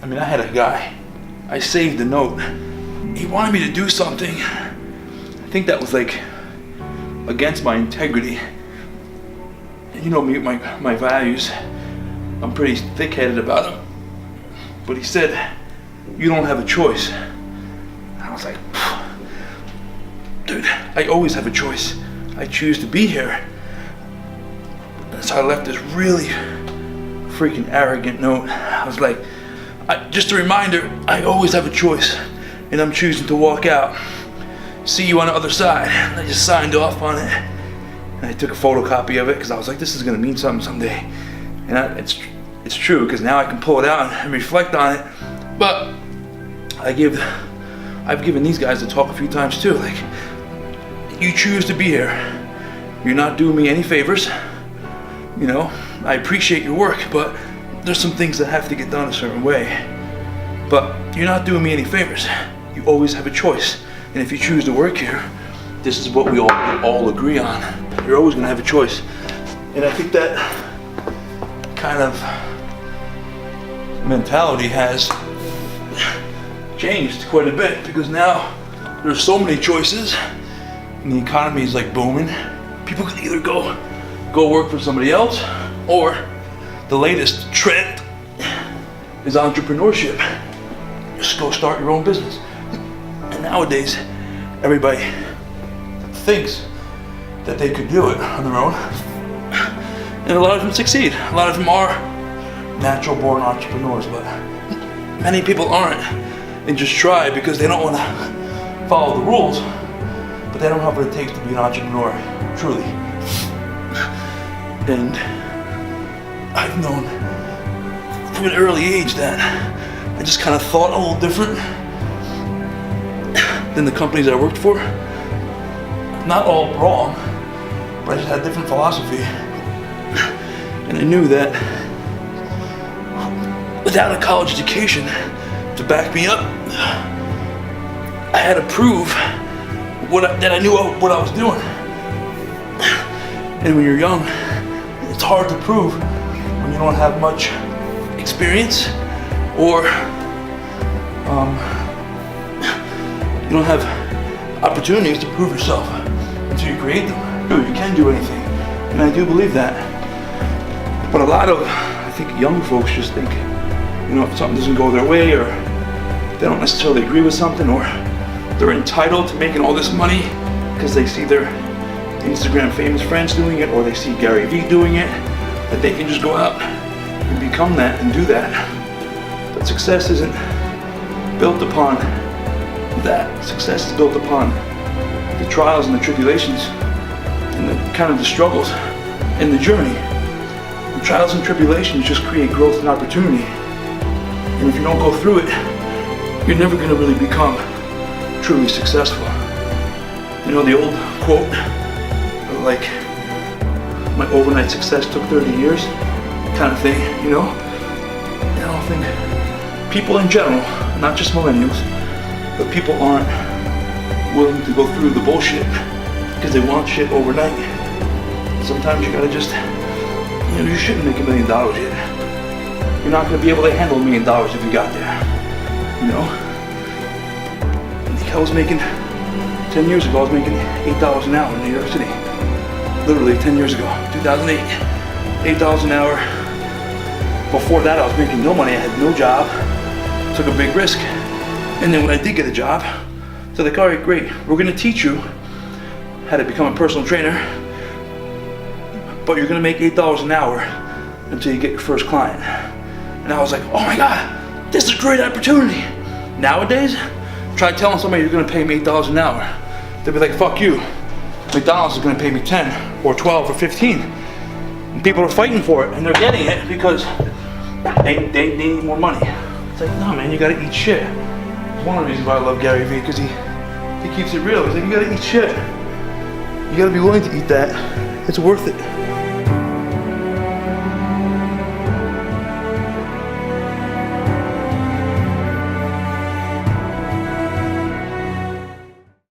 I mean, I had a guy, I saved a note. He wanted me to do something. I think that was like against my integrity. And you know me, my values, I'm pretty thick-headed about them. But he said, you don't have a choice. I was like, dude, I always have a choice. I choose to be here. So I left this really freaking arrogant note. I was like, just a reminder, I always have a choice, and I'm choosing to walk out. See you on the other side. And I just signed off on it. And I took a photocopy of it because I was like, this is gonna mean something someday. And it's true, because now I can pull it out and reflect on it. But I've given these guys the talk a few times too. Like, you choose to be here. You're not doing me any favors. You know, I appreciate your work, but there's some things that have to get done a certain way. But you're not doing me any favors. You always have a choice. And if you choose to work here, this is what we all agree on. You're always gonna have a choice. And I think that kind of mentality has changed quite a bit, because now there's so many choices and the economy is like booming. People can either go work for somebody else, or the latest trend is entrepreneurship. Just go start your own business. And nowadays, everybody thinks that they could do it on their own. And a lot of them succeed. A lot of them are natural born entrepreneurs, but many people aren't, and just try because they don't want to follow the rules, but they don't have what it takes to be an entrepreneur, truly. And I've known from an early age that I just kind of thought a little different than the companies I worked for. Not all wrong, but I just had a different philosophy. And I knew that without a college education to back me up, I had to prove that I knew what I was doing. And when you're young, it's hard to prove when you don't have much experience, or you don't have opportunities to prove yourself until you create them. You can do anything, and I do believe that. But a lot of, I think, young folks just think, you know, if something doesn't go their way, or they don't necessarily agree with something, or they're entitled to making all this money because they see their Instagram famous friends doing it, or they see Gary Vee doing it, that they can just go out and become that and do that. But success isn't built upon that. Success is built upon the trials and the tribulations and the kind of the struggles and the journey. The trials and tribulations just create growth and opportunity. And if you don't go through it, you're never going to really become truly successful. You know the old quote, like, my overnight success took 30 years, kind of thing, you know? And I don't think people in general, not just millennials, but people aren't willing to go through the bullshit because they want shit overnight. Sometimes you gotta just, you know, you shouldn't make $1 million yet. You're not gonna be able to handle $1 million if you got there, you know? I was making, 10 years ago, I was making $8 an hour in New York City. Literally 10 years ago, 2008, $8 an hour. Before that, I was making no money, I had no job, took a big risk. And then when I did get a job, they're like, all right, great, we're gonna teach you how to become a personal trainer, but you're gonna make $8 an hour until you get your first client. And I was like, oh my God, this is a great opportunity. Nowadays, try telling somebody you're gonna pay me $8 an hour. They'll be like, fuck you. McDonald's is gonna pay me 10 or 12 or 15. And people are fighting for it, and they're getting it because they need more money. It's like, no man, you gotta eat shit. It's one of the reasons why I love Gary Vee, because he keeps it real. He's like, you gotta eat shit. You gotta be willing to eat that. It's worth it.